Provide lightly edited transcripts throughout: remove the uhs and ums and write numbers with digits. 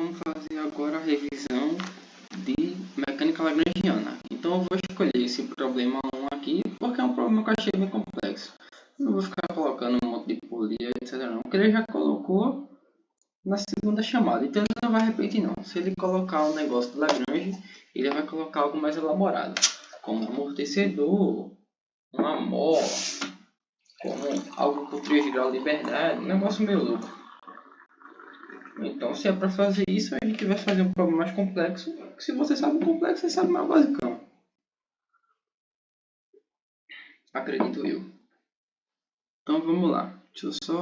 vamos fazer agora a revisão de mecânica lagrangiana. Então eu vou escolher esse problema 1 aqui, porque é um problema que eu achei bem complexo. Não vou ficar colocando um monte de polia, etc. não, porque ele já colocou na segunda chamada, então ele não vai repetir não. Se ele colocar um negócio de Lagrange, ele vai colocar algo mais elaborado, como amortecedor, uma mola, como algo com 3 graus de liberdade, um negócio meio louco. Então, se é para fazer isso, a gente vai fazer um problema mais complexo. Se você sabe o complexo, você sabe mais o basicão. Acredito eu. Então, vamos lá. Deixa eu só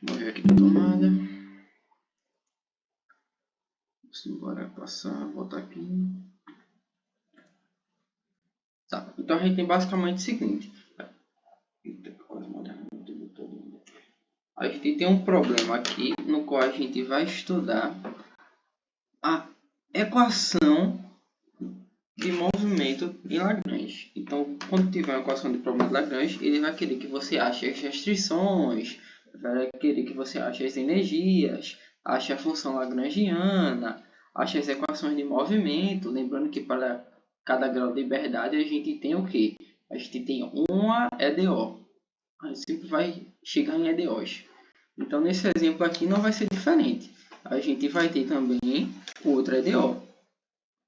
mover aqui a tomada. Bora passar, voltar aqui. Tá, então a gente tem basicamente o seguinte. A gente tem um problema aqui no qual a gente vai estudar a equação de movimento em Lagrange. Então, quando tiver uma equação de problema de Lagrange, ele vai querer que você ache as restrições, vai querer que você ache as energias, ache a função lagrangiana, ache as equações de movimento. Lembrando que para cada grau de liberdade a gente tem o quê? A gente tem uma EDO. A gente sempre vai chegar em EDOs. Então, nesse exemplo aqui não vai ser diferente. A gente vai ter também outra EDO.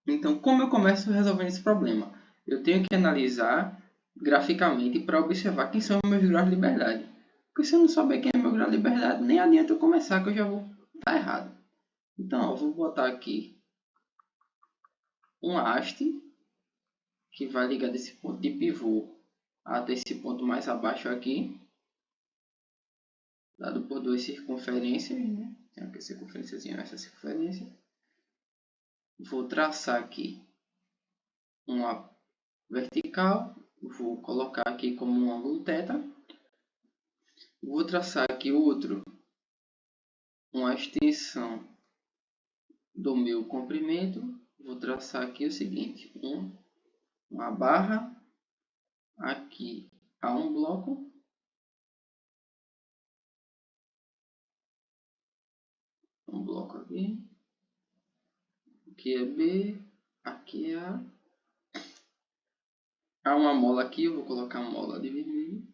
Então, como eu começo resolvendo esse problema? Eu tenho que analisar graficamente para observar quem são meus graus de liberdade. Porque se eu não souber quem é meu grau de liberdade, nem adianta eu começar, que eu já vou estar errado. Então, eu vou botar aqui um haste que vai ligar desse ponto de pivô até esse ponto mais abaixo aqui, dado por duas circunferências, né? Tem aqui a circunferênciazinha, essa circunferência. Vou traçar aqui uma vertical, vou colocar aqui como um ângulo θ. Vou traçar aqui outro, uma extensão do meu comprimento. Vou traçar aqui o seguinte, uma barra, aqui há um bloco, aqui é B, aqui é A. Há uma mola aqui, eu vou colocar a mola de vermelho.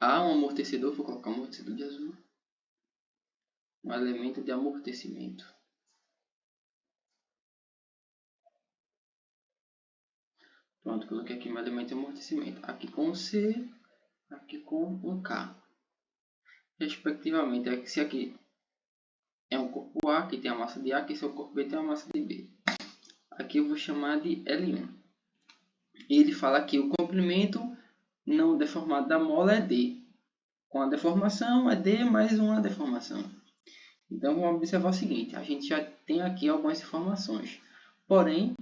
Há um amortecedor, vou colocar um amortecedor de azul. Um elemento de amortecimento. Pronto, coloquei aqui um elemento de amortecimento. Aqui com um C, aqui com um K. Respectivamente, esse aqui é um corpo A, que tem a massa de A, que esse é o corpo B, tem a massa de B. Aqui eu vou chamar de L1. Ele fala que o comprimento não deformado da mola é D. Com a deformação é D mais uma deformação. Então vamos observar o seguinte, a gente já tem aqui algumas informações. Porém,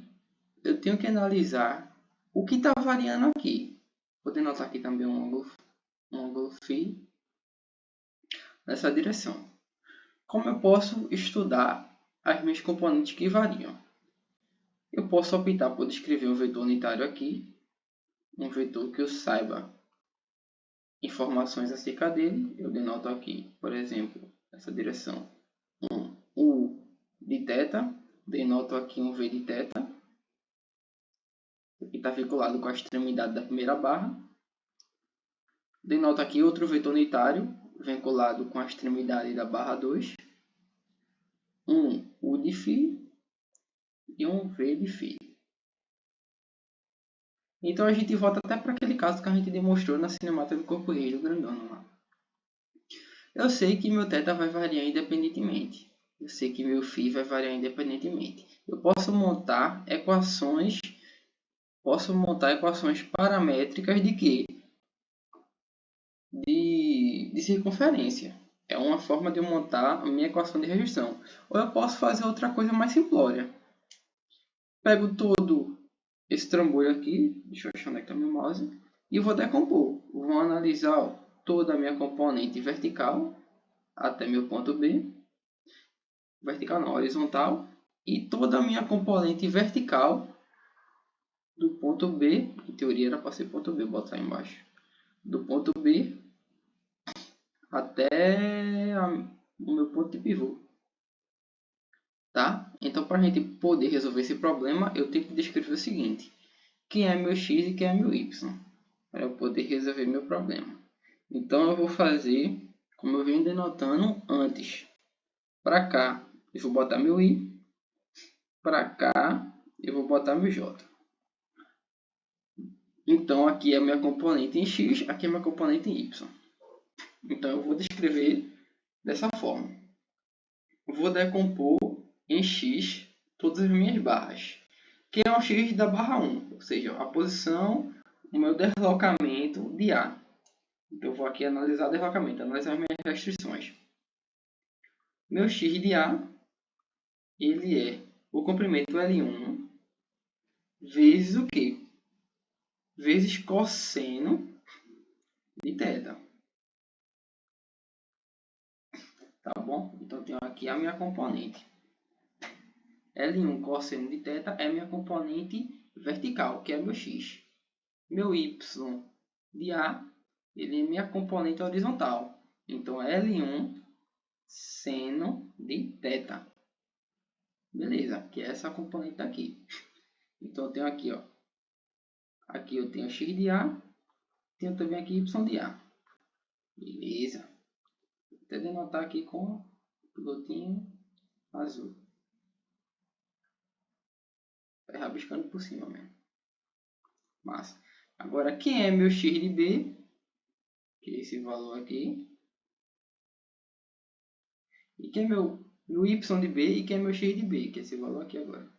eu tenho que analisar o que está variando aqui. Vou denotar aqui também um ângulo φ nessa direção. Como eu posso estudar as minhas componentes que variam? Eu posso optar por escrever um vetor unitário aqui, um vetor que eu saiba informações acerca dele. Eu denoto aqui, por exemplo, essa direção, um U de θ, denoto aqui um V de θ, que está vinculado com a extremidade da primeira barra. Denoto aqui outro vetor unitário, vinculado com a extremidade da barra 2. Um U de φ e um V de φ. Então a gente volta até para aquele caso que a gente demonstrou na cinemática do corpo rígido grandão lá. Eu sei que meu θ vai variar independentemente. Eu sei que meu φ vai variar independentemente. Eu posso montar equações paramétricas de quê? De circunferência. É uma forma de eu montar a minha equação de restrição. Ou eu posso fazer outra coisa mais simplória. Pego todo esse trambolho aqui, deixa eu achar onde é que está meu mouse, e vou decompor. Vou analisar toda a minha componente vertical até meu ponto B. Vertical não, horizontal. E toda a minha componente vertical do ponto B, em teoria era para ser ponto B, botar aí embaixo, do ponto B até o meu ponto de pivô. Tá? Então, para a gente poder resolver esse problema, eu tenho que descrever o seguinte: quem é meu x e quem é meu y, para eu poder resolver meu problema. Então, eu vou fazer como eu venho denotando antes. Para cá, eu vou botar meu i. Para cá, eu vou botar meu j. Então, aqui é a minha componente em x, aqui é a minha componente em y. Então, eu vou descrever dessa forma. Eu vou decompor em x todas as minhas barras, que é o x da barra 1, ou seja, a posição, o meu deslocamento de A. Então, eu vou aqui analisar o deslocamento, analisar as minhas restrições. Meu x de A, ele é o comprimento L1 vezes o quê? Vezes cosseno de θ. Tá bom? Então, tenho aqui a minha componente. L1 cosseno de θ é minha componente vertical, que é meu x. Meu y de A, ele é minha componente horizontal. Então, L1 seno de θ. Beleza, que é essa componente aqui. Então, eu tenho aqui, ó. Aqui eu tenho x de A, tenho também aqui y de A. Beleza. Vou até denotar aqui com pilotinho azul. Vai rabiscando por cima mesmo. Massa. Agora, quem é meu x de B? Que é esse valor aqui. E quem é meu y de B e quem é meu x de B? Que é esse valor aqui agora.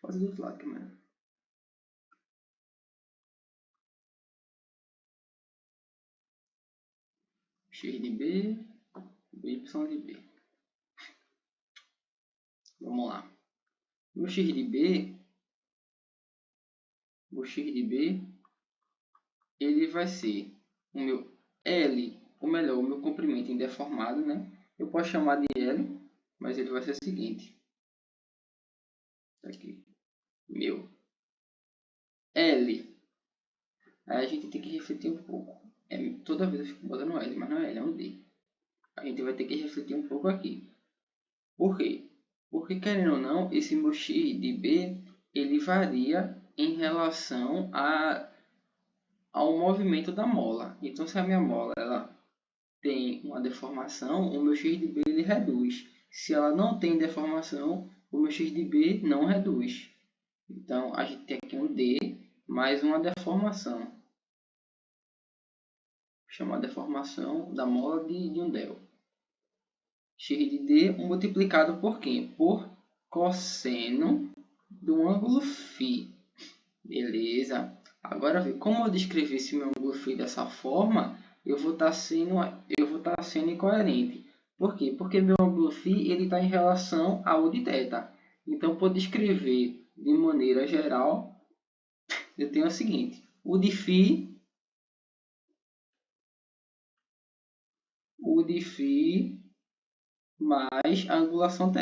Vou fazer do outro lado, câmera. X de B, y de B. Vamos lá. Meu x de B, ele vai ser o meu L, ou melhor, o meu comprimento indeformado, né? Eu posso chamar de L, mas ele vai ser o seguinte. Aqui. Meu L. Aí a gente tem que refletir um pouco. Toda vez eu fico botando L, mas não é L, é um D. A gente vai ter que refletir um pouco aqui. Por quê? Porque, querendo ou não, esse meu x de B, ele varia em relação ao movimento da mola. Então, se a minha mola ela tem uma deformação, o meu x de B ele reduz. Se ela não tem deformação, o meu x de B não reduz. Então, a gente tem aqui um D mais uma deformação. Vou chamar de deformação da mola de um del. X de D multiplicado por quê? Por cosseno do ângulo φ. Beleza. Agora, como eu descrevi esse meu ângulo φ dessa forma, eu vou estar sendo incoerente. Por quê? Porque meu ângulo φ está em relação ao de θ. Então, para descrever de maneira geral, eu tenho o seguinte. O de φ mais a angulação θ.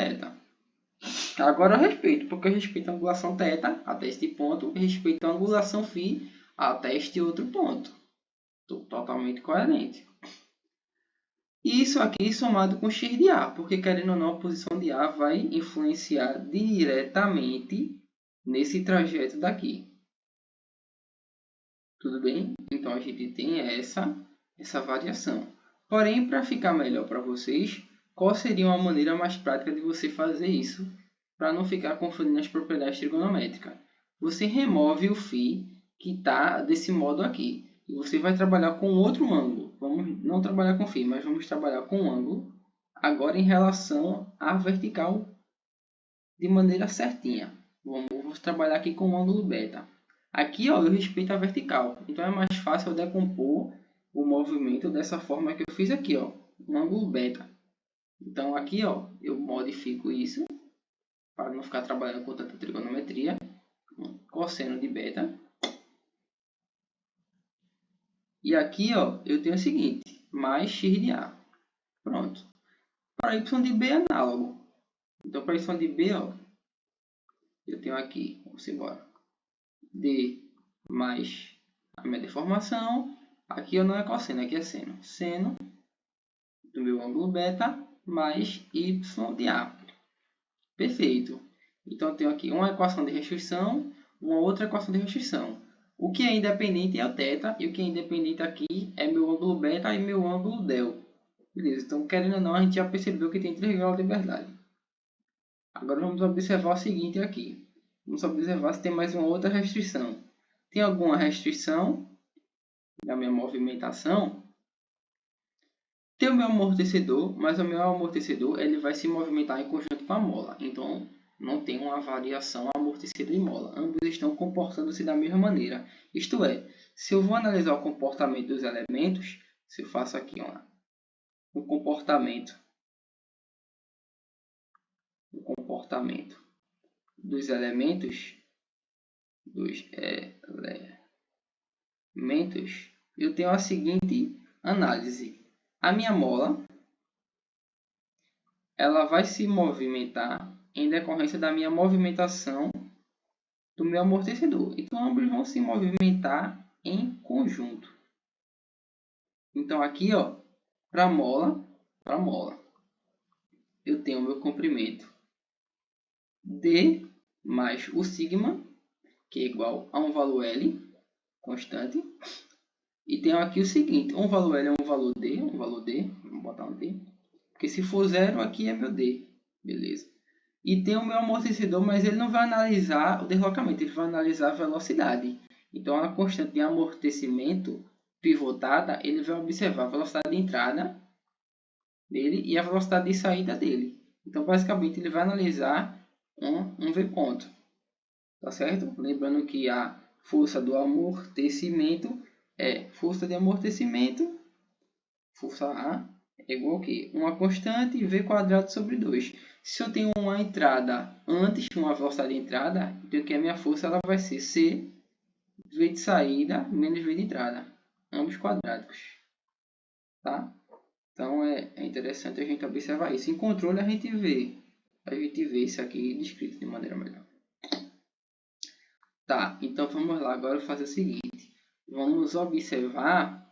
Agora eu respeito, porque eu respeito a angulação θ até este ponto, e respeito a angulação φ até este outro ponto. Estou totalmente coerente. Isso aqui somado com x de A, porque querendo ou não, a posição de A vai influenciar diretamente nesse trajeto daqui. Tudo bem? Então a gente tem essa variação. Porém, para ficar melhor para vocês, qual seria uma maneira mais prática de você fazer isso? Para não ficar confundindo as propriedades trigonométricas. Você remove o φ que está desse modo aqui. E você vai trabalhar com outro ângulo. Vamos não trabalhar com φ, mas vamos trabalhar com um ângulo. Agora em relação à vertical de maneira certinha. Vamos trabalhar aqui com o ângulo beta. Aqui ó, eu respeito a vertical. Então é mais fácil eu decompor o movimento dessa forma que eu fiz aqui. Ó, um ângulo beta. Então aqui ó, eu modifico isso para não ficar trabalhando com tanta trigonometria. Cosseno de beta. E aqui ó, eu tenho o seguinte, mais x de A. Pronto. Para y de B é análogo. Então para y de B ó, eu tenho tenho aqui, vamos embora, D mais a minha deformação. Aqui eu não é cosseno, aqui é seno. Seno do meu ângulo beta mais y de A. Perfeito. Então eu tenho aqui uma equação de restrição, uma outra equação de restrição. O que é independente é o θ, e o que é independente aqui é meu ângulo beta e meu ângulo del. Beleza, então querendo ou não, a gente já percebeu que tem 3 graus de liberdade. Agora vamos observar o seguinte aqui. Vamos observar se tem mais uma outra restrição. Tem alguma restrição da minha movimentação? Tem o meu amortecedor, mas o meu amortecedor ele vai se movimentar em conjunto com a mola. Então, não tem uma variação amortecedor e mola. Ambos estão comportando-se da mesma maneira. Isto é, se eu vou analisar o comportamento dos elementos, se eu faço aqui o comportamento dos elementos, eu tenho a seguinte análise. A minha mola ela vai se movimentar em decorrência da minha movimentação do meu amortecedor. Então, ambos vão se movimentar em conjunto. Então, aqui, para a mola, eu tenho o meu comprimento D mais o sigma, que é igual a um valor L, constante. E tenho aqui o seguinte, um valor L é um valor D, vamos botar um D. Porque se for zero, aqui é meu D, beleza. E tem o meu amortecedor, mas ele não vai analisar o deslocamento, ele vai analisar a velocidade. Então, a constante de amortecimento pivotada, ele vai observar a velocidade de entrada dele e a velocidade de saída dele. Então, basicamente, ele vai analisar um V ponto. Tá certo? Lembrando que a força do amortecimento é força de amortecimento, força A, é igual a quê? Uma constante V quadrado sobre 2. Se eu tenho uma entrada antes, uma velocidade de entrada, então que a minha força ela vai ser C, V de saída, menos V de entrada. Ambos quadráticos. Tá? Então é interessante a gente observar isso. Em controle a gente vê isso aqui descrito de maneira melhor. Tá, então vamos lá agora fazer o seguinte. Vamos observar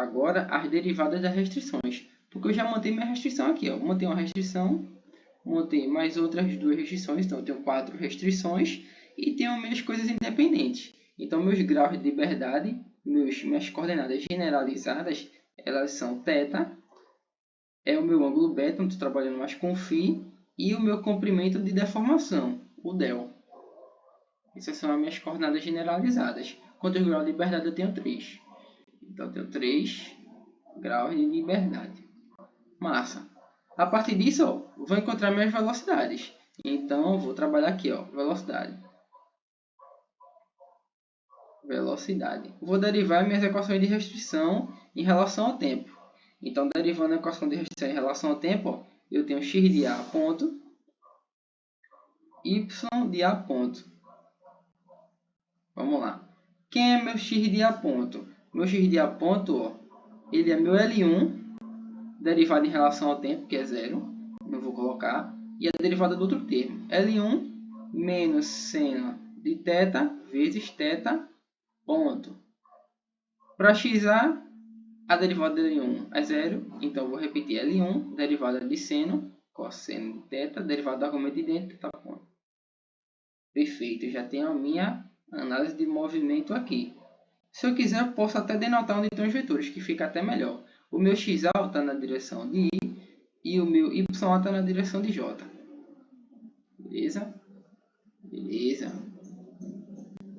agora as derivadas das restrições. Porque eu já montei minha restrição aqui. Montei uma restrição, montei mais outras 2 restrições. Então eu tenho 4 restrições e tenho minhas coisas independentes. Então meus graus de liberdade, minhas coordenadas generalizadas, elas são θ, é o meu ângulo beta, não estou trabalhando mais com φ, e o meu comprimento de deformação, o del. Essas são as minhas coordenadas generalizadas. Quantos graus de liberdade eu tenho? 3. Então, eu tenho 3 graus de liberdade. Massa. A partir disso, vou encontrar minhas velocidades. Então, vou trabalhar aqui, velocidade. Vou derivar minhas equações de restrição em relação ao tempo. Então, derivando a equação de restrição em relação ao tempo, eu tenho x de A ponto, y de A ponto. Vamos lá. Quem é meu x de A ponto? Meu x de A ponto, ele é meu L1, derivado em relação ao tempo, que é 0. Não vou colocar. E a derivada do outro termo. L1 menos seno de θ vezes θ ponto. Para xa, a derivada de L1 é 0. Então, vou repetir L1, derivada de seno, cosseno de θ, derivada do argumento de dentro, θ ponto. Perfeito, já tenho a minha análise de movimento aqui. Se eu quiser, eu posso até denotar onde estão os vetores, que fica até melhor. O meu xa está na direção de I e o meu y está na direção de J. Beleza? Beleza.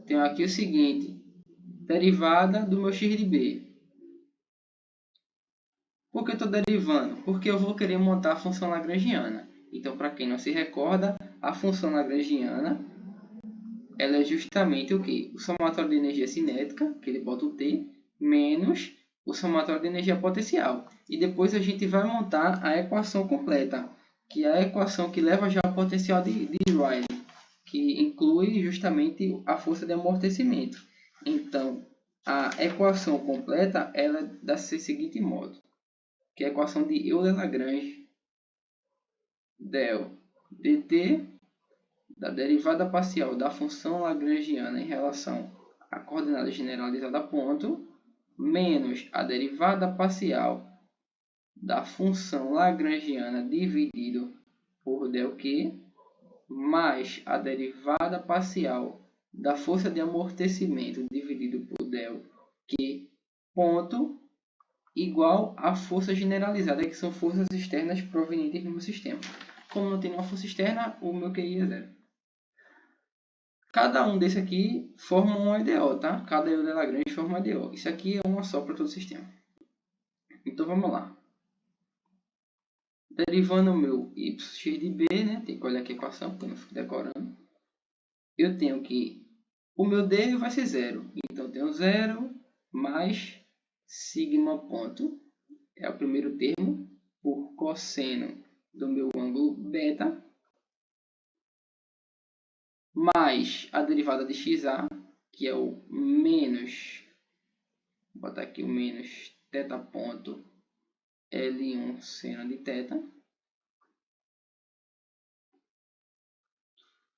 Tenho aqui o seguinte. Derivada do meu x de B. Por que eu estou derivando? Porque eu vou querer montar a função lagrangiana. Então, para quem não se recorda, a função lagrangiana ela é justamente o quê? O somatório de energia cinética, que ele bota o T, menos o somatório de energia potencial. E depois a gente vai montar a equação completa, que é a equação que leva já ao potencial de Rayleigh, que inclui justamente a força de amortecimento. Então, a equação completa ela é da seguinte modo, que é a equação de Euler-Lagrange del dt da derivada parcial da função lagrangiana em relação à coordenada generalizada ponto, menos a derivada parcial da função lagrangiana dividido por ΔQ, mais a derivada parcial da força de amortecimento dividido por ΔQ, ponto, igual à força generalizada, que são forças externas provenientes do meu sistema. Como não tem nenhuma força externa, o meu QI é zero. Cada um desse aqui forma um EDO, tá? Cada EDO de Lagrange forma um EDO. Isso aqui é uma só para todo o sistema. Então vamos lá. Derivando o meu yx de b, né? Tem que olhar aqui a equação, porque eu não fico decorando. Eu tenho que o meu d vai ser zero. Então eu tenho 0 mais sigma ponto, é o primeiro termo, por cosseno do meu ângulo beta, mais a derivada de xa, que é o menos, vou botar aqui o menos θ ponto L1 seno de θ.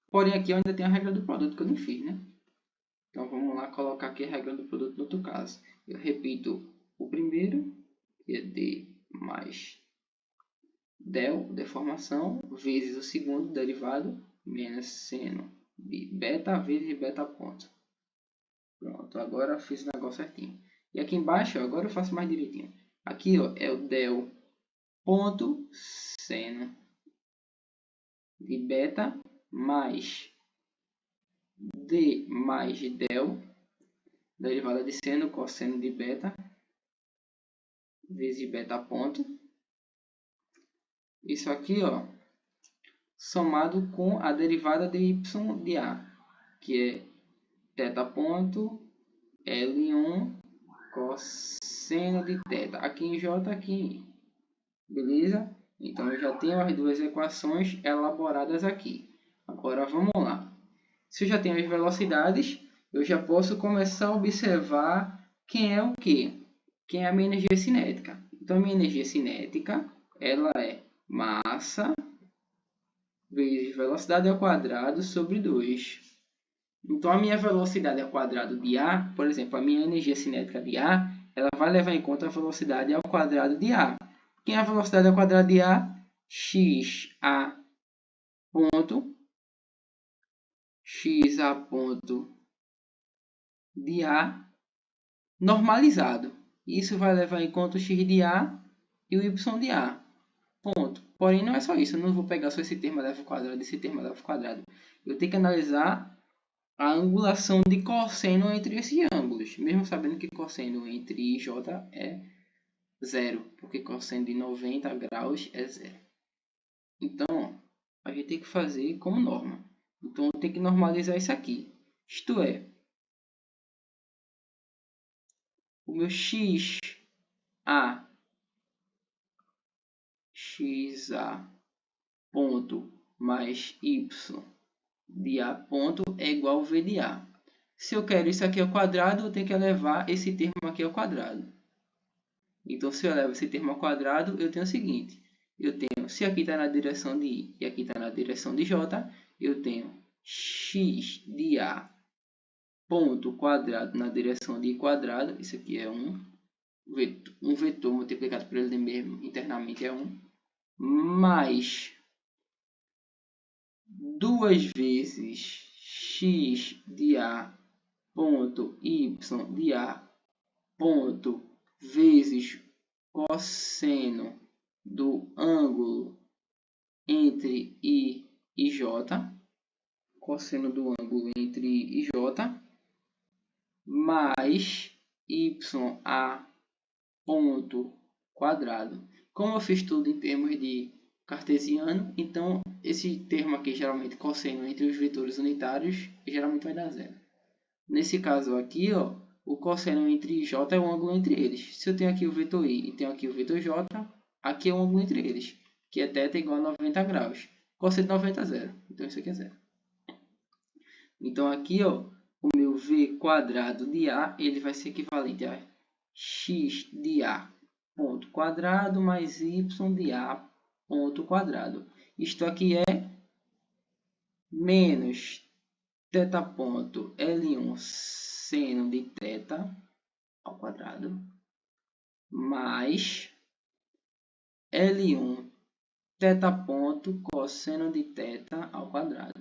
Porém, aqui eu ainda tenho a regra do produto que eu não fiz, né? Então, vamos lá colocar aqui a regra do produto no outro caso. Eu repito o primeiro, que é D mais del, deformação, vezes o segundo derivado, menos seno de beta vezes beta ponto. Pronto, agora eu fiz o negócio certinho. E aqui embaixo, agora eu faço mais direitinho. Aqui ó, é o del ponto seno de beta mais d mais del, derivada de seno, cosseno de beta, vezes beta ponto. Isso aqui, ó, somado com a derivada de y de a, que é θ ponto L1 cosseno de θ. Aqui em J, aqui em I. Beleza? Então, eu já tenho as duas equações elaboradas aqui. Agora, vamos lá. Se eu já tenho as velocidades, eu já posso começar a observar quem é o quê? Quem é a minha energia cinética. Então, a minha energia cinética, ela é massa vezes velocidade ao quadrado sobre 2. Então, a minha velocidade ao quadrado de A, por exemplo, a minha energia cinética de A, ela vai levar em conta a velocidade ao quadrado de A. Quem é a velocidade ao quadrado de A? XA ponto, XA ponto de A normalizado. Isso vai levar em conta o x de A e o y de A. Ponto. Porém, não é só isso. Eu não vou pegar só esse termo elevado ao quadrado e esse termo elevado ao quadrado. Eu tenho que analisar a angulação de cosseno entre esses ângulos. Mesmo sabendo que cosseno entre I e J é zero. Porque cosseno de 90 graus é zero. Então, a gente tem que fazer como norma. Então, eu tenho que normalizar isso aqui. Isto é, o meu xa ponto mais y de A ponto é igual a V de A. Se eu quero isso aqui ao quadrado, eu tenho que elevar esse termo aqui ao quadrado. Então, se eu elevo esse termo ao quadrado, eu tenho o seguinte. Eu tenho, se aqui está na direção de I e aqui está na direção de J, eu tenho x de A ponto quadrado na direção de I quadrado. Isso aqui é um vetor multiplicado por ele mesmo internamente é 1. Mais 2 vezes x de A ponto y de A ponto vezes cosseno do ângulo entre I e J, cosseno do ângulo entre I e J, mais YA ponto quadrado. Como eu fiz tudo em termos de cartesiano, então esse termo aqui, geralmente cosseno entre os vetores unitários, geralmente vai dar zero. Nesse caso aqui, ó, o cosseno entre J é o ângulo entre eles. Se eu tenho aqui o vetor I e tenho aqui o vetor J, aqui é o ângulo entre eles, que é θ igual a 90 graus. Cosseno de 90 é zero. Então isso aqui é zero. Então aqui, ó, o meu V quadrado de A, ele vai ser equivalente a x de A ponto quadrado mais y de A ponto quadrado. Isto aqui é menos θ ponto L1 seno de θ ao quadrado mais L1 θ ponto cosseno de θ ao quadrado.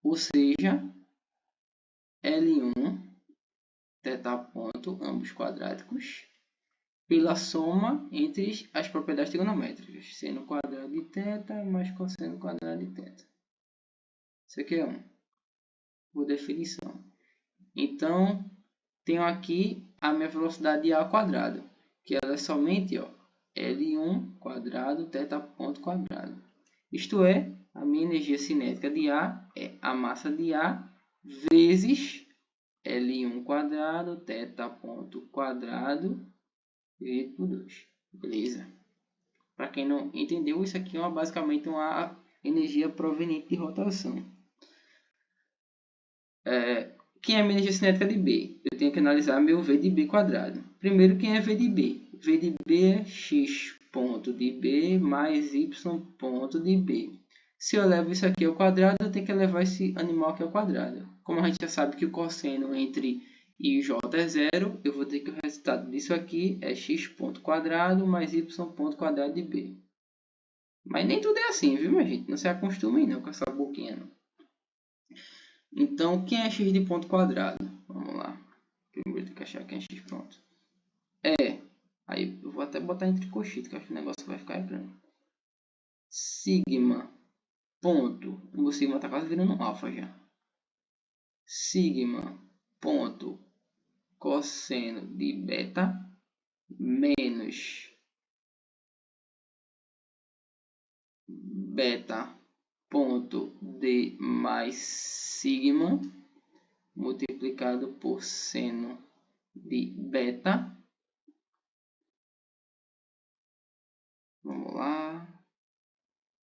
Ou seja, L1 θ ponto, ambos quadráticos, pela soma entre as propriedades trigonométricas, seno quadrado de θ mais cosseno quadrado de θ. Isso aqui é 1, por definição. Então, tenho aqui a minha velocidade A ao quadrado, que ela é somente L1 quadrado θ ponto quadrado. Isto é, a minha energia cinética de A é a massa de A vezes L1 quadrado θ ponto quadrado dividido por 2. Beleza? Para quem não entendeu, isso aqui é basicamente uma energia proveniente de rotação. Quem é a minha energia cinética de B? Eu tenho que analisar meu V de B quadrado. Primeiro, quem é V de B? V de B é x ponto de B mais y ponto de B. Se eu levo isso aqui ao quadrado, eu tenho que levar esse animal aqui ao quadrado. Como a gente já sabe que o cosseno entre I e J é zero, eu vou ter que o resultado disso aqui é x ponto quadrado mais y ponto quadrado de B. Mas nem tudo é assim, viu, minha gente? Não se acostumem não com essa boquinha, não. Então, quem é x de ponto quadrado? Vamos lá. Primeiro tem que achar quem é x ponto. Aí eu vou até botar entre colchetes, que acho que o negócio vai ficar grande. Sigma ponto. O sigma está quase virando um alfa já. Sigma ponto cosseno de beta menos beta ponto d mais sigma multiplicado por seno de beta. Vamos lá.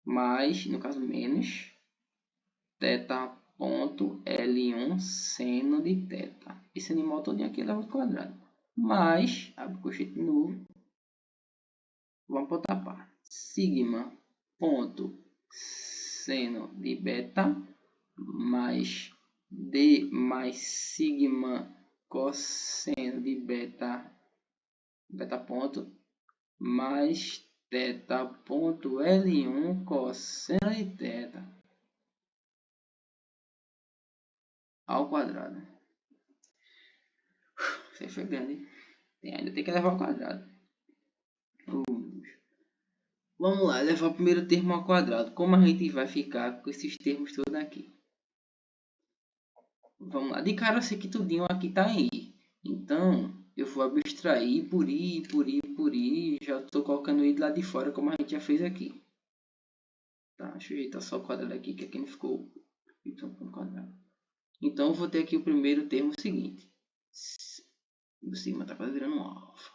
Mais, no caso, menos θ ponto L1 seno de θ. Esse animal todo aqui leva ao quadrado. Mais, abre o colchete de novo. Vamos para outra parte. Sigma ponto seno de beta mais d mais sigma cosseno de beta ponto mais θ ponto L1 cosseno de θ ao quadrado. Isso aí foi grande. Ainda tem que levar ao quadrado. Vamos lá, levar o primeiro termo ao quadrado. Como a gente vai ficar com esses termos todos aqui? Vamos lá. De cara eu sei que tudinho aqui está em I. Então, eu vou abstrair por I, por I, por I. Já estou colocando I lá de fora, como a gente já fez aqui. Tá, deixa eu ajeitar só o quadrado aqui, que aqui não ficou y quadrado. Então, eu vou ter aqui o primeiro termo seguinte. O sigma está quase virando um alfa.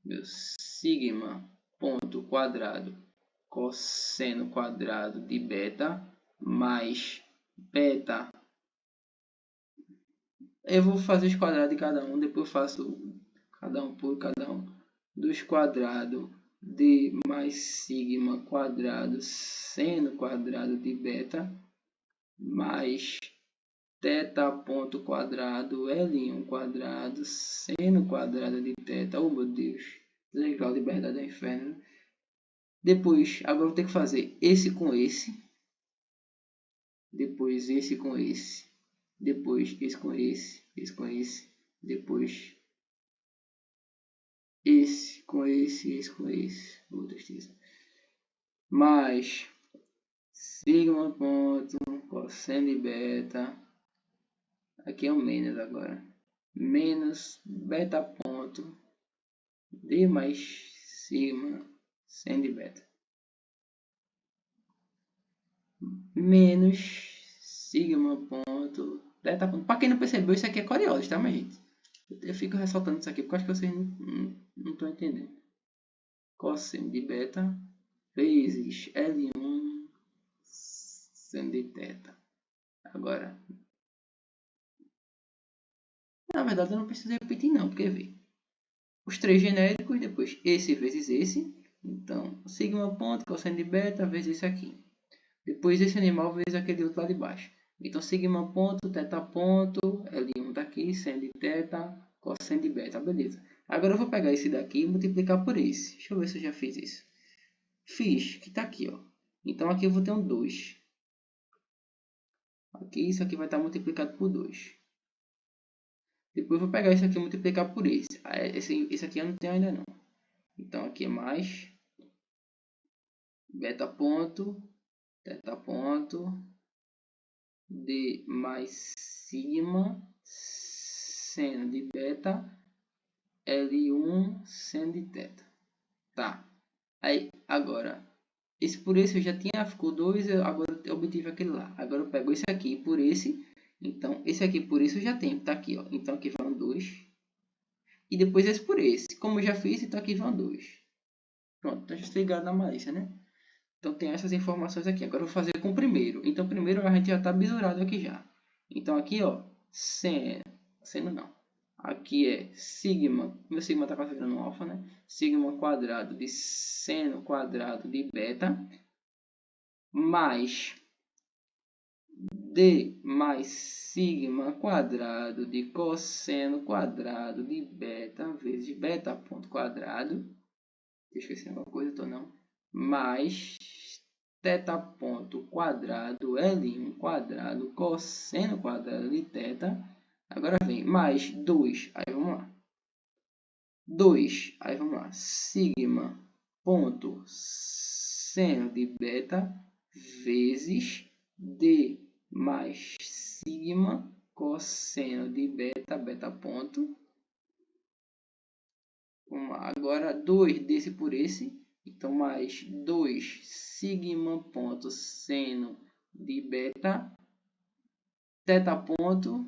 Meu sigma ponto quadrado cosseno quadrado de beta mais beta. Eu vou fazer os quadrados de cada um, depois eu faço cada um por cada um. Dos quadrados de mais sigma quadrado seno quadrado de beta mais θ ponto quadrado L1 quadrado seno quadrado de θ. Oh meu Deus, legal, liberdade é inferno. Depois, agora eu vou ter que fazer esse com esse, depois esse com esse, depois esse com esse, esse com esse, depois esse com esse, esse com esse, mais sigma ponto cosseno de beta, aqui é o menos agora, menos beta ponto d mais sigma seno de beta, menos sigma ponto θ ponto. Para quem não percebeu, isso aqui é Coriolis, tá, minha gente? Eu fico ressaltando isso aqui porque acho que vocês não estão entendendo. Cosseno de beta vezes L1 seno de θ. Agora, na verdade eu não preciso repetir não, porque vê. Os três genéricos, depois esse vezes esse. Então, sigma ponto cosseno de beta vezes isso aqui. depois esse animal vezes aquele outro lá de baixo. Então, sigma ponto, teta ponto, L1 tá aqui, seno de teta, cosseno de beta, beleza. Agora eu vou pegar esse daqui e multiplicar por esse. Deixa eu ver se eu já fiz isso. Fiz, que tá aqui, ó. Então, aqui eu vou ter um 2. Aqui, isso aqui vai estar multiplicado por 2. Depois eu vou pegar isso aqui e multiplicar por esse. Esse aqui eu não tenho ainda não. Então, aqui é mais beta ponto, teta ponto, D mais sigma, seno de beta, L1, seno de teta. Tá. Aí, agora, esse por esse eu já tinha, ficou 2, agora eu obtive aquele lá. Agora eu pego esse aqui por esse. Então, esse aqui por esse eu já tenho, tá aqui, ó. Então, aqui vão 2. E depois esse por esse. Como eu já fiz, então aqui vão 2. Pronto, então já estou ligado na malícia, né? Então, tem essas informações aqui. Agora eu vou fazer com o primeiro. Então, primeiro a gente já está bisurado aqui já. Então, aqui, ó, seno não. Aqui é sigma, meu sigma está configurando um alfa, né? Sigma quadrado de seno quadrado de beta mais D mais sigma quadrado de cosseno quadrado de beta vezes beta ponto quadrado. Deixa eu esquecer alguma coisa, tô não. Mais teta ponto quadrado L1 quadrado cosseno quadrado de teta. Agora vem mais 2, aí vamos lá. 2, aí vamos lá. Sigma ponto seno de beta vezes D mais sigma cosseno de beta, beta ponto. Vamos lá. Agora 2 desse por esse. Então, mais 2 sigma ponto seno de beta, teta ponto,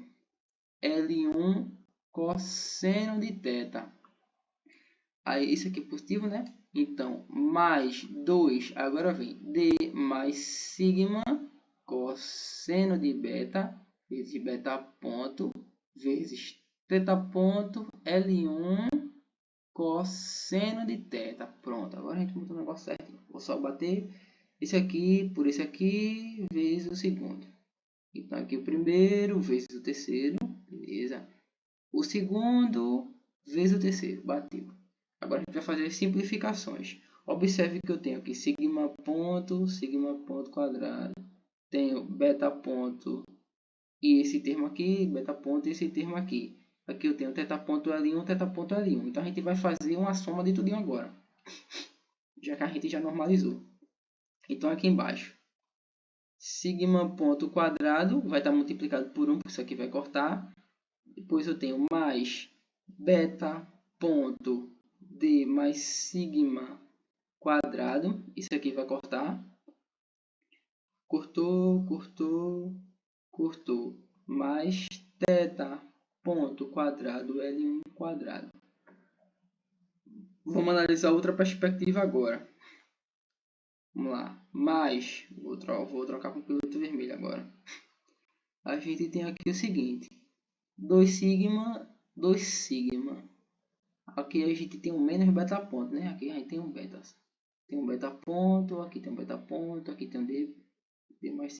L1 cosseno de teta. Aí, isso aqui é positivo, né? Então, mais 2, agora vem D mais sigma cosseno de beta, vezes beta ponto, vezes teta ponto, L1 cosseno de teta. Pronto, agora a gente montou o negócio certinho. Vou só bater esse aqui por esse aqui, vezes o segundo. Então, aqui o primeiro, vezes o terceiro, beleza. O segundo, vezes o terceiro, bateu. Agora a gente vai fazer as simplificações. Observe que eu tenho aqui sigma ponto quadrado. Tenho beta ponto e esse termo aqui, beta ponto e esse termo aqui. Aqui eu tenho teta ponto L1, teta ponto L1. Então a gente vai fazer uma soma de tudo agora. Já que a gente já normalizou. Então aqui embaixo, sigma ponto quadrado vai estar multiplicado por 1, porque isso aqui vai cortar. Depois eu tenho mais beta ponto D mais sigma quadrado. Isso aqui vai cortar. Cortou, cortou, cortou. Mais teta ponto quadrado L1 quadrado. Vamos analisar outra perspectiva agora. Vamos lá. Mais, vou trocar com o piloto vermelho agora. A gente tem aqui o seguinte. 2 sigma. Aqui a gente tem um menos beta ponto, né? Aqui a gente tem um beta. Tem um beta ponto, aqui tem um beta ponto, aqui tem um D mais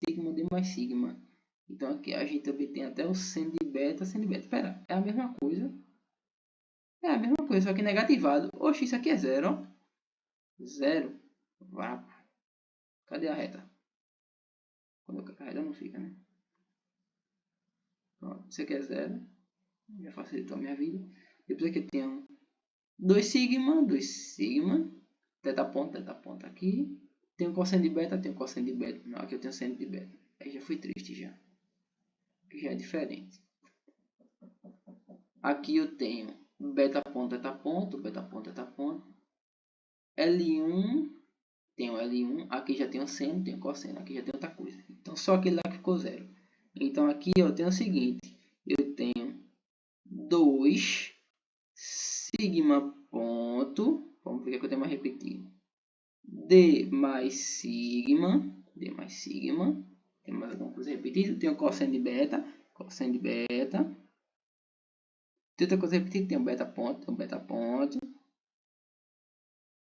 sigma. Então aqui a gente também tem até o seno de beta, Espera, é a mesma coisa. É a mesma coisa, só que negativado. Oxe, isso aqui é zero, ó. Zero. Vá. Cadê a reta? Quando eu carregar não fica, né? Pronto, isso aqui é zero. Já facilitou a minha vida. Depois aqui eu tenho 2 sigma. Teta ponto aqui. Tenho cosseno de beta, Não, aqui eu tenho seno de beta. Aí já fui triste já. Aqui já é diferente. Aqui eu tenho beta ponto. L1, tenho L1, aqui já tenho seno, tenho cosseno, aqui já tem outra coisa. Então só aquele lá que ficou zero. Então aqui eu tenho o seguinte, eu tenho 2 sigma ponto, vamos ver o que eu tenho mais repetido. D mais sigma, tem mais alguma coisa repetida? Tenho cosseno de beta, tem outra coisa repetida, tem um beta ponto,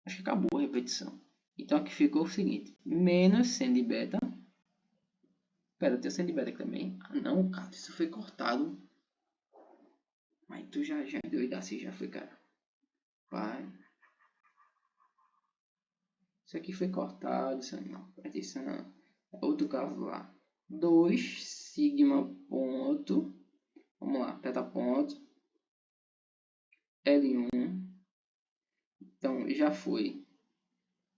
Acho que acabou a repetição. Então aqui ficou o seguinte, menos seno de beta Pera, tem o seno de beta aqui também. Ah, não, cara, isso foi cortado. Mas tu já doidasse, já foi, cara. Vai. Isso aqui foi cortado, isso não. Isso não. É outro caso lá. 2 sigma ponto. Vamos lá, teta ponto. L1. Então, já foi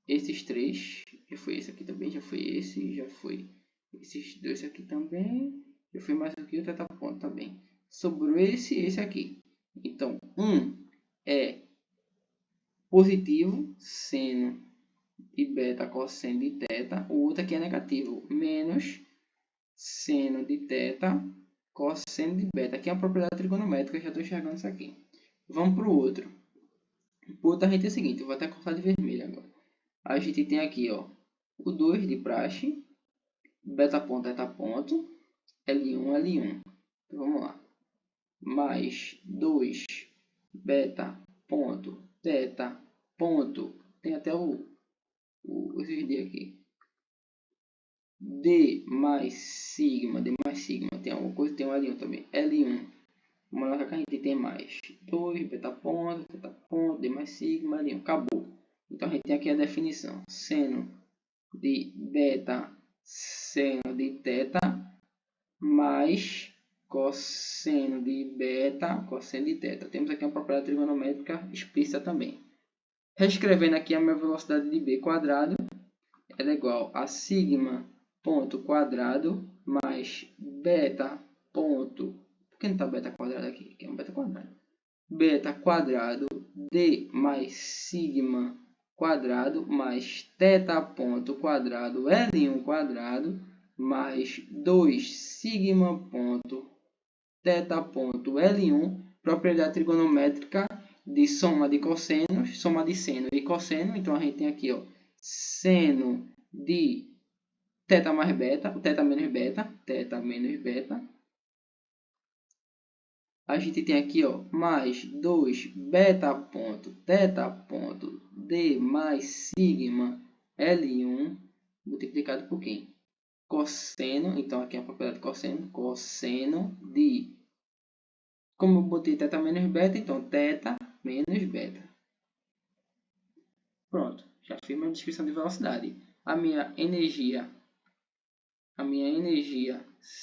esses 3. Já foi esse aqui também, já foi esse. Já foi esses 2 aqui também. Já foi mais aqui o teta ponto também. Sobrou esse aqui. Então, um é positivo, seno de beta cosseno de teta. O outro aqui é negativo, menos seno de teta cosseno de beta. Aqui é uma propriedade trigonométrica, eu já estou enxergando isso aqui. Vamos para o outro. O outro a gente é o seguinte, eu vou até cortar de vermelho agora. A gente tem aqui, ó, o 2 de praxe, beta ponto, teta ponto, L1, L1. Então, vamos lá. Mais 2 beta ponto, teta ponto, tem até esses D aqui. D mais sigma, tem alguma coisa, tem um L1 também. L1, vamos lá que a gente tem mais 2, beta ponto, teta ponto, D mais sigma, L1, acabou. Então a gente tem aqui a definição, seno de beta, seno de teta, mais cosseno de beta, cosseno de teta. Temos aqui uma propriedade trigonométrica explícita também. Reescrevendo aqui a minha velocidade de B quadrado, ela é igual a sigma ponto quadrado mais beta ponto... Por que não está beta quadrado aqui? Aqui é um beta quadrado. Beta quadrado D mais sigma quadrado mais teta ponto quadrado L1 quadrado mais 2 sigma ponto teta ponto L1, propriedade trigonométrica de soma de cossenos, soma de seno e cosseno. Então a gente tem aqui, ó, seno de teta mais beta, o teta menos beta. A gente tem aqui, ó, mais 2 beta ponto teta ponto D mais sigma L1 multiplicado por quem? Cosseno. Então aqui é a propriedade de cosseno. Cosseno de, como eu botei teta menos beta, então teta menos beta. Pronto, já fiz uma descrição de velocidade. A minha energia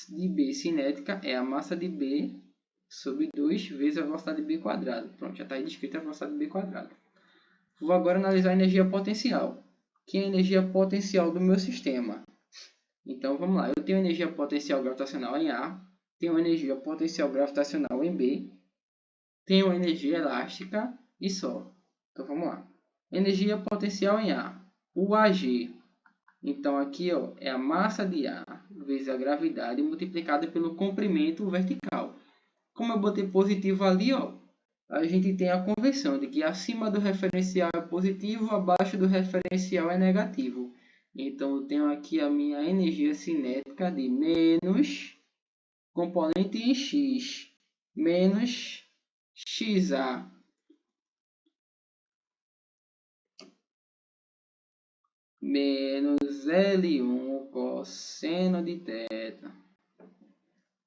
de B cinética é a massa de B sobre 2 vezes a velocidade de B quadrado. Pronto, já está aí descrita a velocidade de B quadrado. Vou agora analisar a energia potencial, que é a energia potencial do meu sistema. Então vamos lá, eu tenho energia potencial gravitacional em A, tenho energia potencial gravitacional em B, tenho energia elástica e só. Então vamos lá. Energia potencial em A, o AG. Então aqui, ó, é a massa de A vezes a gravidade multiplicada pelo comprimento vertical. Como eu botei positivo ali, ó, a gente tem a convenção de que acima do referencial é positivo, abaixo do referencial é negativo. Então eu tenho aqui a minha energia cinética de menos componente em x menos xa menos L1 cosseno de teta.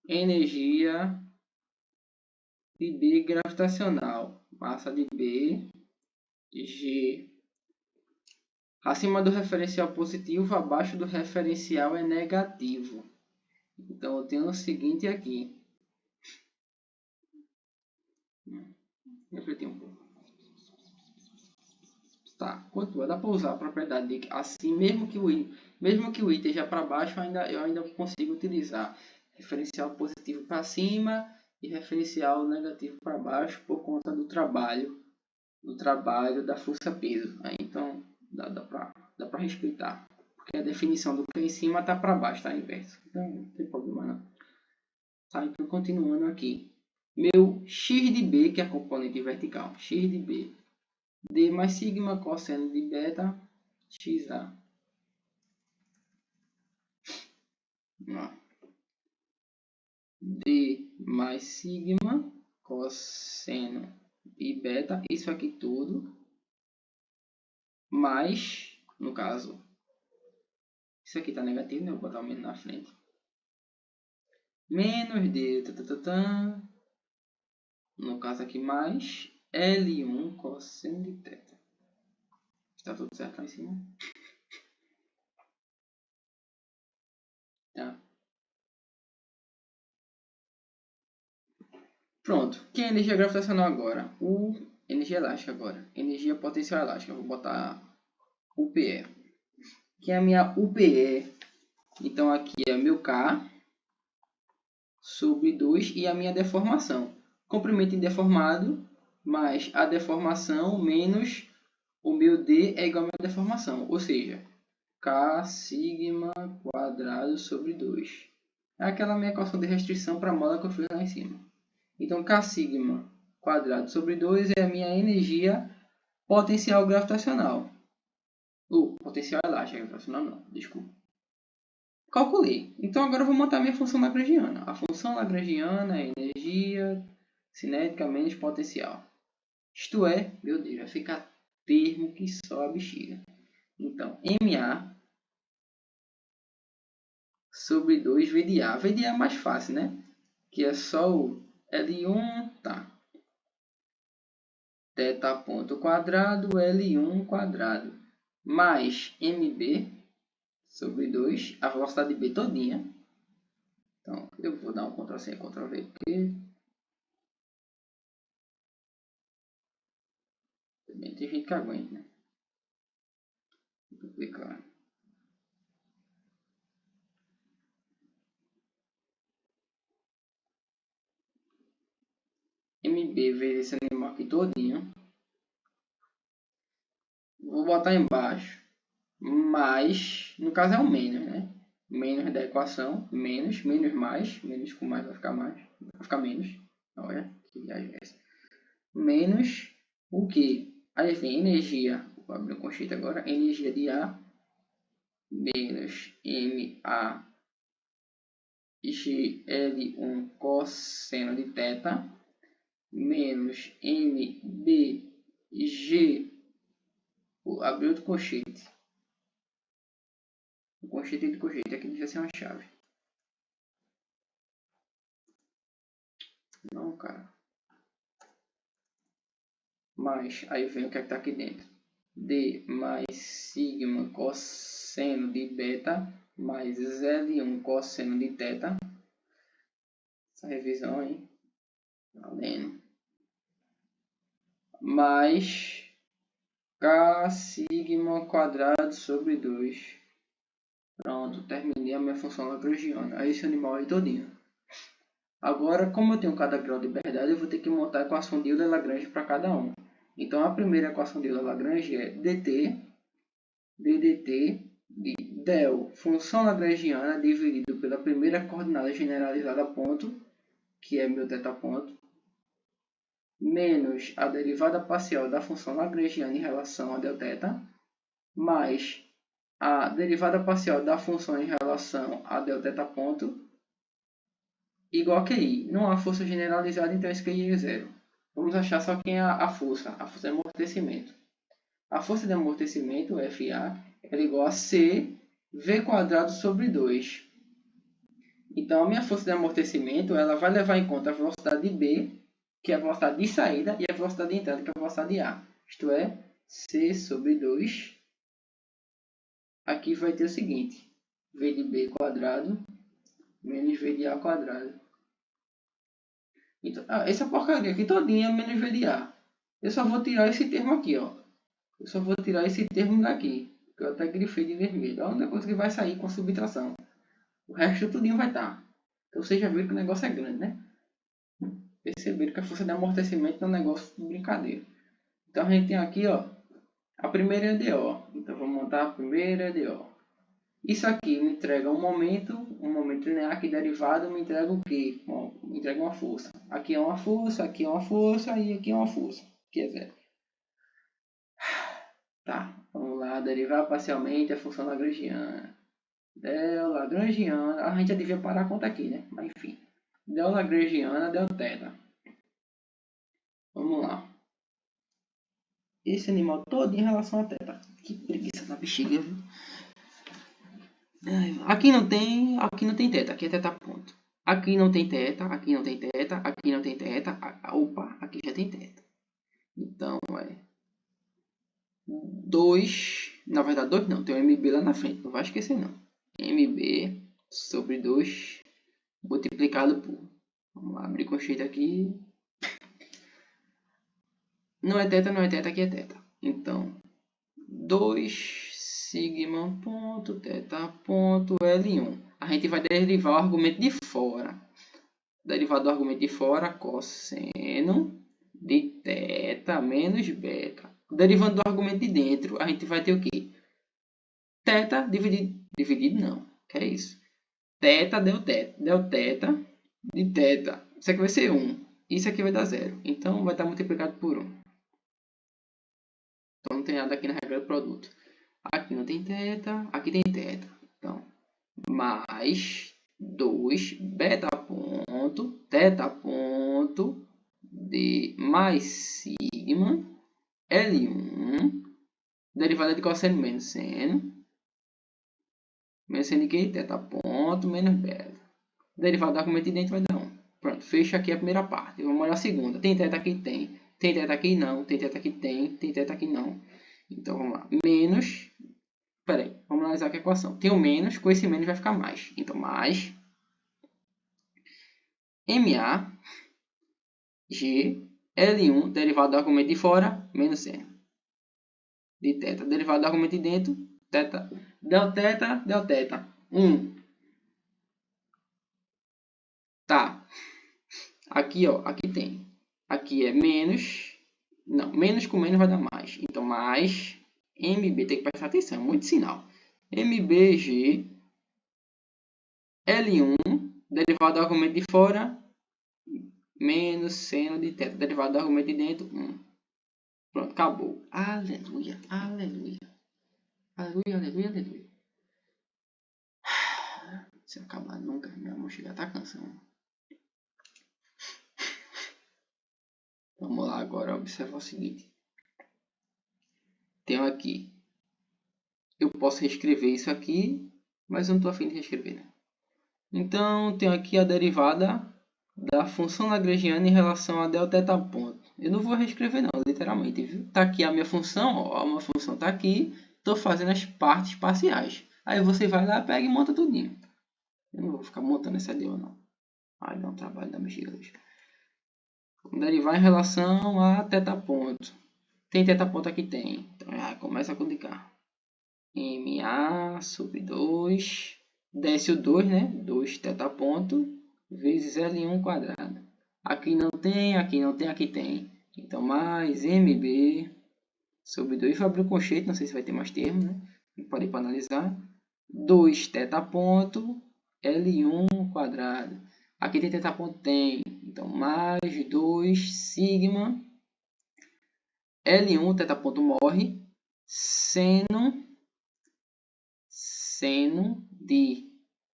Energia de B gravitacional. Massa de B, G. Acima do referencial positivo, abaixo do referencial é negativo. Então eu tenho o seguinte aqui. Refletir um pouco. Tá, continua. Dá para usar a propriedade de que assim, mesmo que o I esteja para baixo, eu ainda consigo utilizar referencial positivo para cima e referencial negativo para baixo por conta do trabalho da força peso. Aí, então dá para respeitar, porque a definição do que é em cima está para baixo, está inverso. Então não tem problema não. Tá, então continuando aqui. Meu x de b, que é a componente vertical, x de b, d mais sigma cosseno de beta xa. D mais sigma cosseno de beta, isso aqui tudo, mais, no caso, isso aqui está negativo, né? Vou botar o menos na frente. menos D, no caso aqui, mais L1 cosseno de θ. Está tudo certo lá em cima? Tá. Pronto. Que é energia gravitacional agora? Energia elástica agora. Energia potencial elástica. Vou botar UPE. Que é a minha UPE. Então aqui é meu K sobre 2 e a minha deformação. Comprimento indeformado mais a deformação menos o meu D é igual a minha deformação. Ou seja, K sigma quadrado sobre 2. É aquela minha equação de restrição para a mola que eu fiz lá em cima. Então, K sigma quadrado sobre 2 é a minha energia potencial gravitacional. Potencial elástica gravitacional não, desculpa. Calculei. Então, agora eu vou montar minha função lagrangiana. A função lagrangiana é energia cinética menos potencial. Isto é, meu Deus, vai ficar termo que só a bexiga. Então, MA sobre 2 V de A. V de A é mais fácil, né? Que é só o L1, tá. Θ ponto quadrado, L1 quadrado. Mais MB sobre 2, a velocidade de B todinha. Então, eu vou dar um Ctrl+C, Ctrl+V, porque também tem gente que aguenta, né? Vou duplicar. MB vezes esse animal aqui todinho. Vou botar embaixo. Mais, no caso é um menos, né? Menos da equação, menos mais, menos com mais vai ficar mais, vai ficar menos. Olha, que viagem é essa? Menos o que? Aí vem energia, vou abrir o conceito agora, energia de A menos MA GL1 cosseno de θ menos MBG, vou abrir outro conceito. O conceito de conceito aqui devia ser uma chave. Não, cara. Mais, aí vem o que está aqui dentro. D mais sigma cosseno de beta mais L1 cosseno de θ. Essa revisão aí. Valendo. Mais K sigma quadrado sobre 2. Pronto, terminei a minha função lagrangiana. Aí esse animal aí todinho. Agora, como eu tenho cada grau de liberdade, eu vou ter que montar a equação de Euler-Lagrange para cada um. Então, a primeira equação de Euler-Lagrange é dt ddt de del, função lagrangiana, dividido pela primeira coordenada generalizada ponto, que é meu θ ponto, menos a derivada parcial da função lagrangiana em relação a delθ, mais a derivada parcial da função em relação a delθ ponto, igual a QI. Não há força generalizada, então esse QI é zero. Vamos achar só quem é a força de amortecimento. A força de amortecimento, FA, é igual a CV quadrado sobre 2. Então, a minha força de amortecimento ela vai levar em conta a velocidade de B, que é a velocidade de saída, e a velocidade de entrada, que é a velocidade de A. Isto é, C sobre 2. Aqui vai ter o seguinte, V de B quadrado menos V de A quadrado. Então, essa porcaria aqui todinha é menos V de A. Eu só vou tirar esse termo aqui, ó. Eu só vou tirar esse termo daqui, que eu até grifei de vermelho. A única coisa que vai sair com subtração. O resto tudinho vai estar. Então vocês já viram que o negócio é grande, né? Perceberam que a força de amortecimento é um negócio de brincadeira. Então a gente tem aqui, ó, a primeira é DO. Então vamos montar a primeira DO. Isso aqui me entrega um momento linear que derivado me entrega o quê? Bom, me entrega uma força. Aqui é uma força, aqui é uma força e aqui é uma força. Aqui é zero. Tá, vamos lá, derivar parcialmente a função lagrangiana. Del lagrangiana, a gente já devia parar a conta aqui, né? Mas enfim. Del lagrangiana, del θ. Vamos lá. Esse animal todo em relação a θ. Que preguiça na bexiga, viu? Aqui não tem θ, aqui é θ ponto. Aqui não tem θ, aqui não tem θ, aqui não tem θ. Opa, aqui já tem θ. Então, é 2, na verdade 2 não, tem um MB lá na frente, não vai esquecer não. MB sobre 2 multiplicado por, vamos lá, abrir colchete aqui. Não é θ, não é θ, aqui é θ. Então, 2 sigma ponto θ ponto L1. A gente vai derivar o argumento de fora. Derivado do argumento de fora, cosseno de θ menos beta. Derivando do argumento de dentro, a gente vai ter o quê? Θ dividido não, que é isso. Θ deu θ de θ. Isso aqui vai ser 1. Isso aqui vai dar 0. Então, vai estar multiplicado por 1. Então, não tem nada aqui na regra do produto. Aqui não tem θ, aqui tem θ. Então, mais 2 beta ponto, θ ponto de mais sigma L1, derivada de cosseno menos seno. Menos seno de que? Θ ponto menos beta. Derivada do argumento de dentro vai dar 1. Pronto, fecha aqui a primeira parte. Vamos olhar a segunda. Tem θ aqui? Tem. Tem θ aqui? Não. Tem θ aqui? Tem. Tem θ aqui? Não. Então, vamos lá. Menos... Espera aí. Vamos analisar aqui a equação. Tem o menos. Com esse menos vai ficar mais. Então, mais... MA... G... L1, derivado do argumento de fora, menos seno. De θ. Derivado do argumento de dentro, θ. Del θ. 1. Tá. Aqui, ó. Aqui tem. Aqui é menos... Não, menos com menos vai dar mais. Então, mais MB, tem que prestar atenção, muito sinal. MBG L1, derivado do argumento de fora, menos seno de θ, derivado do argumento de dentro, 1. Pronto, acabou. Aleluia, aleluia. Aleluia, aleluia, aleluia. Se acabar nunca, minha mão chega a estar cansando. Vamos lá agora observar o seguinte. Tenho aqui. Eu posso reescrever isso aqui, mas eu não estou a fim de reescrever, né? Então, tenho aqui a derivada da função lagrangiana em relação a delta ponto. Eu não vou reescrever não, literalmente, viu? Tá aqui a minha função, ó, a minha função tá aqui. Estou fazendo as partes parciais. Aí você vai lá, pega e monta tudinho. Eu não vou ficar montando essa DO não. Ai, dá um trabalho da bexiga hoje. Vamos derivar em relação a θ ponto. Tem θ ponto aqui? Tem. Então já começa a complicar. MA sobre 2. Desce o 2, né? 2 θ ponto vezes L1 quadrado. Aqui não tem, aqui não tem, aqui tem. Então, mais MB sobre 2. Vou abrir o colchete, não sei se vai ter mais termos, né? Pode ir para analisar. 2 θ ponto L1 quadrado. Aqui tem θ ponto? Tem. Então, mais 2 sigma L1, θ ponto morre, seno de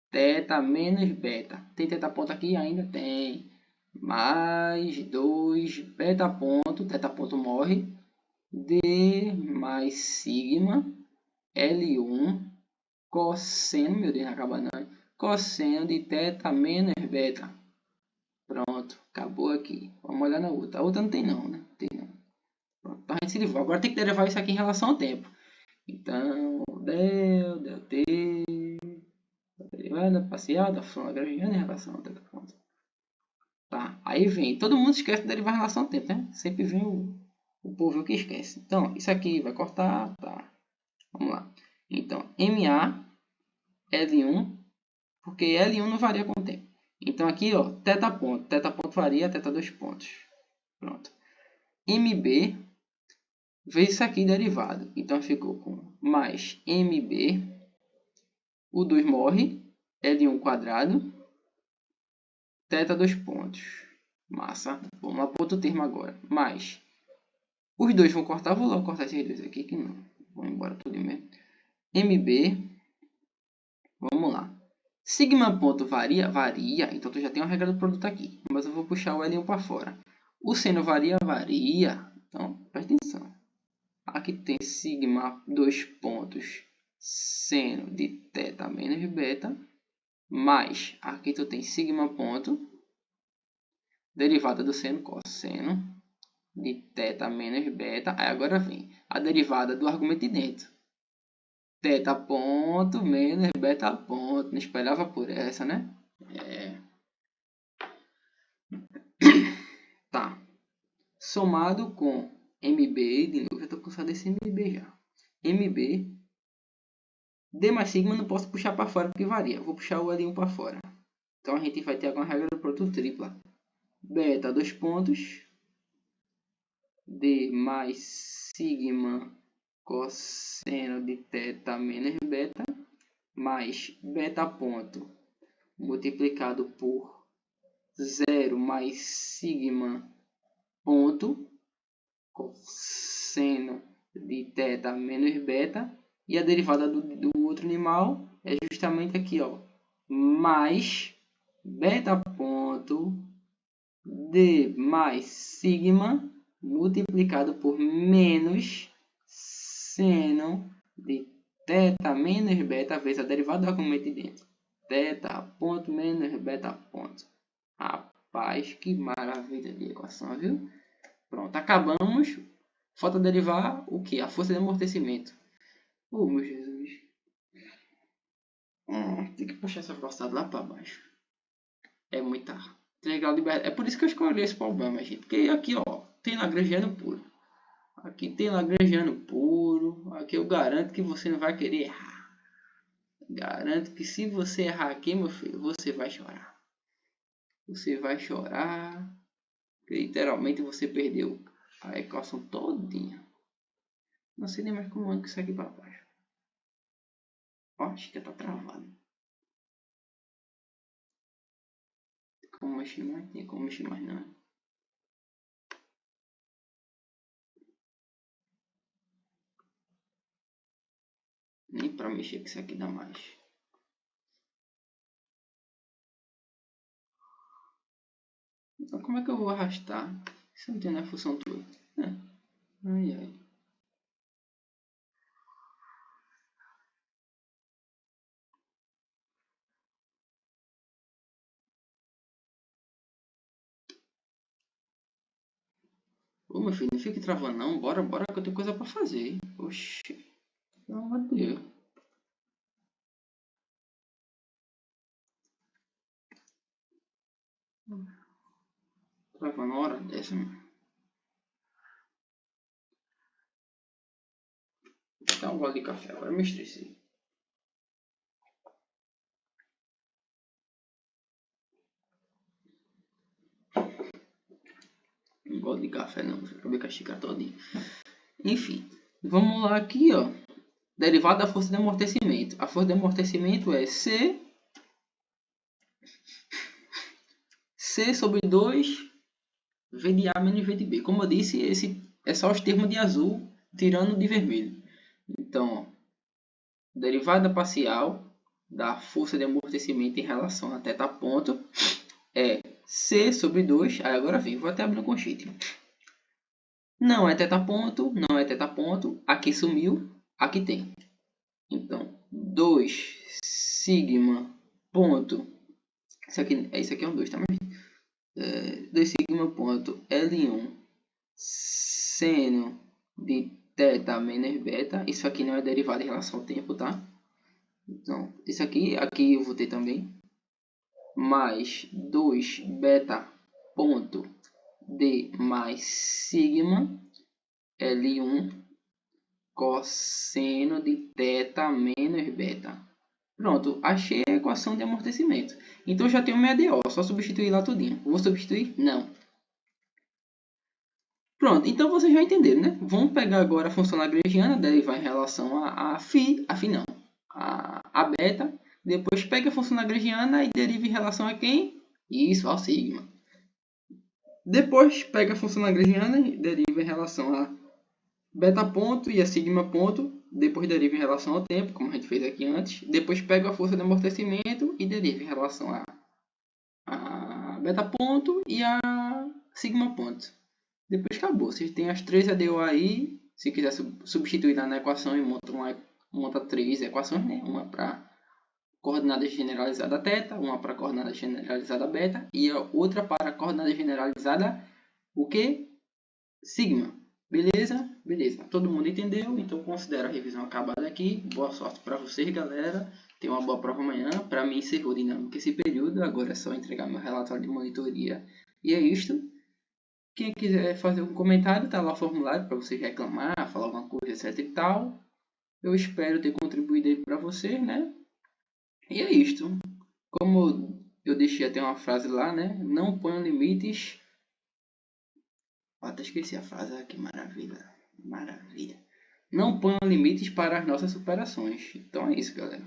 θ menos beta. Tem θ ponto aqui? Ainda tem. Mais 2 beta ponto, θ ponto morre, d mais sigma L1 cosseno, meu Deus, não acaba não, cosseno de θ menos beta. Pronto, acabou aqui. Vamos olhar na outra. A outra não tem não, né? Tem não. Pronto, a gente se livrou. Agora tem que derivar isso aqui em relação ao tempo. Então, del t, derivada parcial da função lagrangiana em relação ao θ ponto. Tá, aí vem. Todo mundo esquece de derivar em relação ao tempo, né? Sempre vem o povo que esquece. Então, isso aqui vai cortar, tá? Vamos lá. Então, MA, L1, porque L1 não varia com o tempo. Então, aqui, ó, θ ponto varia, θ 2 pontos. Pronto. MB vezes isso aqui derivado. Então, ficou com mais MB, o 2 morre, L1 quadrado, θ 2 pontos. Massa. Vamos lá para outro termo agora. Mais. Os dois vão cortar, vou logo cortar esses dois aqui, que não. Vão embora tudo mesmo. MB, vamos lá. Sigma ponto varia, então tu já tem uma regra do produto aqui. Mas eu vou puxar o L1 para fora. O seno varia. Então, presta atenção. Aqui tem sigma 2 pontos seno de θ menos beta. mais, aqui tu tem sigma ponto, derivada do seno cosseno de θ menos beta. Aí agora vem a derivada do argumento de dentro. Θ ponto menos beta ponto. Não espelhava por essa, né? Tá. Somado com MB, de novo, eu estou cansado desse MB já. MB, D mais sigma não posso puxar para fora porque varia. Eu vou puxar o L1 para fora. Então a gente vai ter alguma regra do produto tripla. Beta, 2 pontos. D mais sigma cosseno de θ menos beta. Mais beta ponto multiplicado por 0 mais sigma ponto cosseno de θ menos beta. E a derivada do outro animal é justamente aqui, ó, mais beta ponto D mais sigma multiplicado por menos seno de θ menos beta vezes a derivada do argumento de dentro. Θ ponto menos beta ponto. Rapaz, que maravilha de equação, viu? Pronto, acabamos. Falta derivar o que? A força de amortecimento. Oh, meu Jesus. Tem que puxar essa velocidade lá para baixo. É muita. Legal, é por isso que eu escolhi esse problema, gente. Porque aqui, ó, tem lagrangiano puro. Aqui tem lagrangiano puro. Aqui eu garanto que você não vai querer errar. Garanto que se você errar aqui, meu filho, você vai chorar. Você vai chorar. Literalmente você perdeu a equação todinha. Não sei nem mais como ando que isso aqui para baixo. Ó, acho que tá travado. Como mexer mais? Tem como mexer mais não. Nem para mexer que isso aqui dá mais. Então como é que eu vou arrastar? Isso não tem a função toda. Ai, ai. Ô, meu filho, não fique travando não. Bora que eu tenho coisa pra fazer. Oxi. Pelo amor de Deus. Travando uma hora dessa, mano. Vou dar um gole de café agora. Eu me estressei. Um gole de café não. Acabei com a xícara todinha. Enfim. Vamos lá aqui, ó. Derivada da força de amortecimento. A força de amortecimento é C sobre 2 V de A menos V de B. Como eu disse, esse é só os termos de azul tirando de vermelho. Então, ó, derivada parcial da força de amortecimento em relação a θ ponto é C sobre 2. Aí agora vem, vou até abrir um conchite. Não é θ ponto, não é θ ponto. Aqui sumiu, aqui tem. Então, 2 sigma ponto. Isso aqui é um 2, tá? 2 sigma ponto L1 seno de θ menos beta. Isso aqui não é derivada em relação ao tempo, tá? Então, isso aqui eu vou ter também. Mais 2 beta ponto D mais sigma L1 cosseno de θ menos beta. Pronto, achei a equação de amortecimento. Então já tenho minha DO, só substituir lá tudinho. Vou substituir? Não. Pronto, então vocês já entenderam, né? Vamos pegar agora a função lagrangiana, derivar em relação a φ não, a beta. Depois pega a função lagrangiana e deriva em relação a quem? Isso, ao sigma. Depois pega a função lagrangiana e deriva em relação a beta ponto e a sigma ponto. Depois deriva em relação ao tempo, como a gente fez aqui antes. Depois pega a força de amortecimento e deriva em relação a beta ponto e a sigma ponto. Depois acabou. Vocês têm as 3 ADO aí. Se quiser substituir na equação e monta 3 equações, né? Uma para coordenada generalizada θ, uma para coordenada generalizada beta e a outra para coordenada generalizada o que? Sigma. Beleza? Beleza. Todo mundo entendeu? Então considero a revisão acabada aqui. Boa sorte para vocês, galera. Tem uma boa prova amanhã. Para mim encerrou dinâmica esse período. Agora é só entregar meu relatório de monitoria. E é isto. Quem quiser fazer um comentário, tá lá o formulário para vocês reclamar, falar alguma coisa, etc e tal. Eu espero ter contribuído aí para vocês, né? E é isto. Como eu deixei até uma frase lá, né? Não ponham limites. Até esqueci a frase. Que maravilha. Maravilha. Não ponham limites para as nossas superações. Então é isso, galera.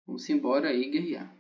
Vamos embora aí guerrear.